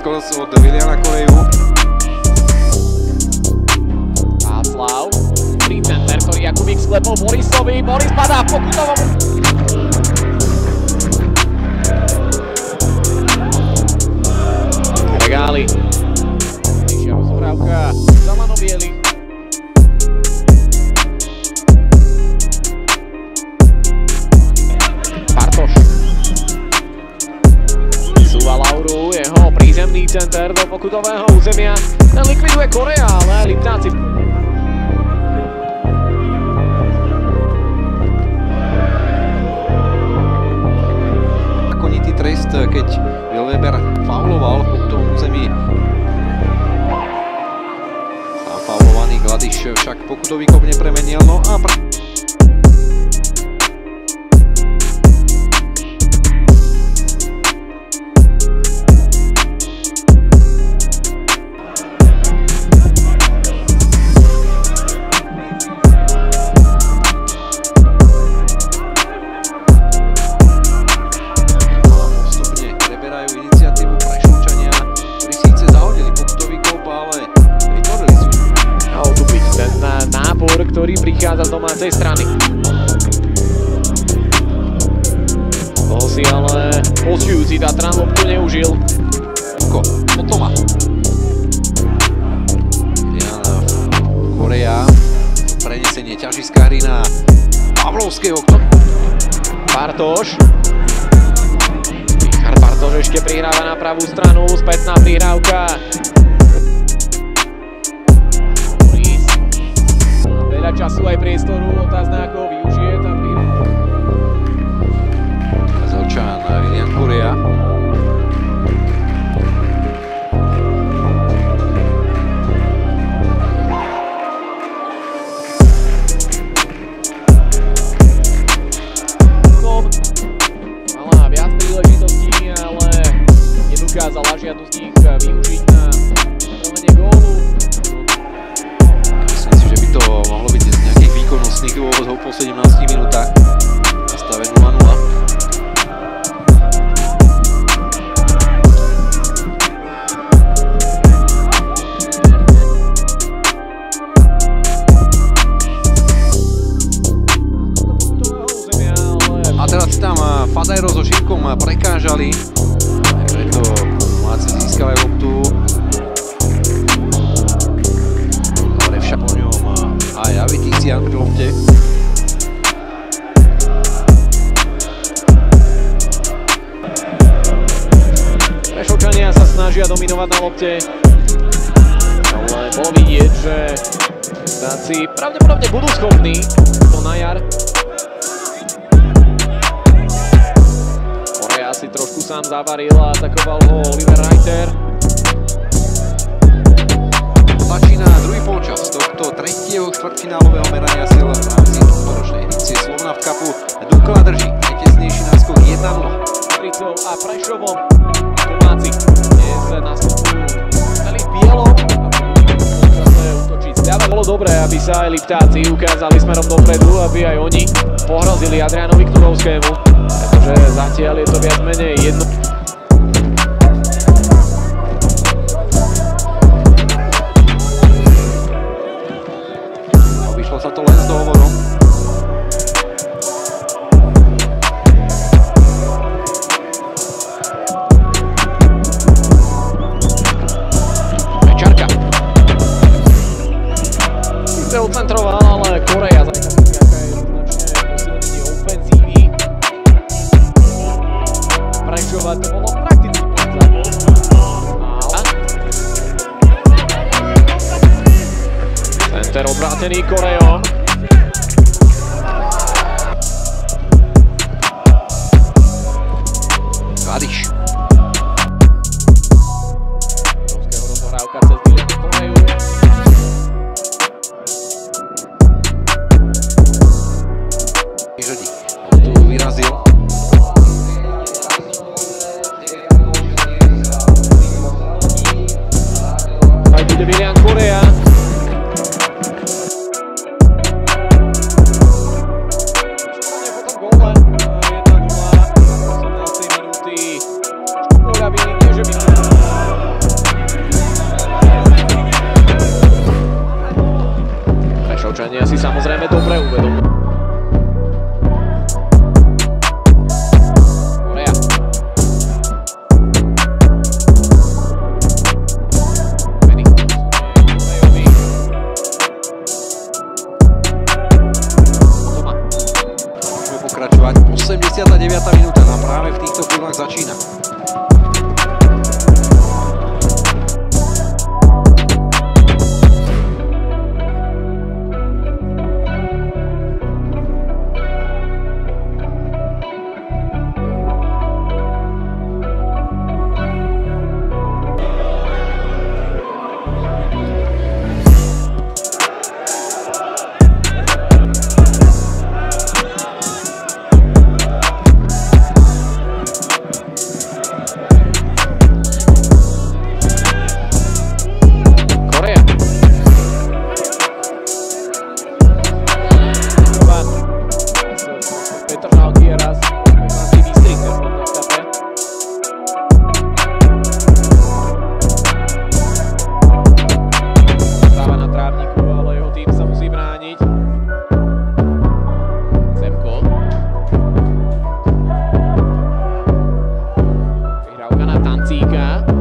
skos od Viliana Koreju. Václav, free center, ktorý Jakubík sklepol Borisovi, Boris padá v pokutovom. Regály. Vyššia rozohrávka, Zamano Bieli. Bartoš. Súva Lauru, jeho prízemný center do pokutového územia. Ten likviduje Korea, ale Liptáci. Konitý trest, keď Will Weber fauloval v pokutovom území. Sám faulovaný Gladiš však pokutový kop nepremenil, no a ktorý prichádza z domácej strany. Toho si ale postujúci Tatran loptu neužil. Od Toma. Korea. Prenesenie ťažiska hry na Pavlovského. Bartoš. Richard Bartoš ešte prihráva na pravú stranu. Spätná prihrávka. Veľa času aj priestoru, otázne ako využije tá prihrávka. Zelčan, Vilian Korea. Mala viac príležitostí, ale nedokázala žiadnu z nich využiť na strelenie gólu. To mohlo byť z nejakých výkonnostných dôvodov po 17 minútach. Nastave 0-0. A teraz tam Fadajro so Šimkom prekážali. Preto Poláci získavajú loptu. A Javitizian pri lopte. Prešovčania sa snažia dominovať na lopte. Ale bolo vidieť, že Liptáci pravdepodobne budú schopní to na jar. Korea si trošku sám zavaril a atakoval ho Oliver Reiter. Začína druhý polčas tohto tretieho štvrťfinálového merania sil v rámci tohtoročnej edície Slovnaft Cupu. Dukla drží najtesnejší náskok 1-0. Tricou a Prešovom domáci dnes nastupujú stali v bielom a budú útočiť. Zľava bolo dobré, aby sa aj Liptáci ukázali smerom dopredu, aby aj oni pohrozili Adrianovi Knurovskému, pretože zatiaľ je to viac menej jedno. Vyšlo sa to len s dohovorom. Mečarka. Sice odcentroval, ale Korea aká je značné posilnenie ofenzívy. Prešova to bolo prakticky pod zápol. Center odvrátený Koreo. Gladiš. Rovského rozohrávka cez Viliana Koreju. Vyžadí. Tu vyrazil. Aj bude Vilian Korea. Rakúšania si samozrejme dobre uvedomujú. Korea. Toma. Môžeme pokračovať. 89. minúta nám práve v týchto chvíľach začína. Tancíka.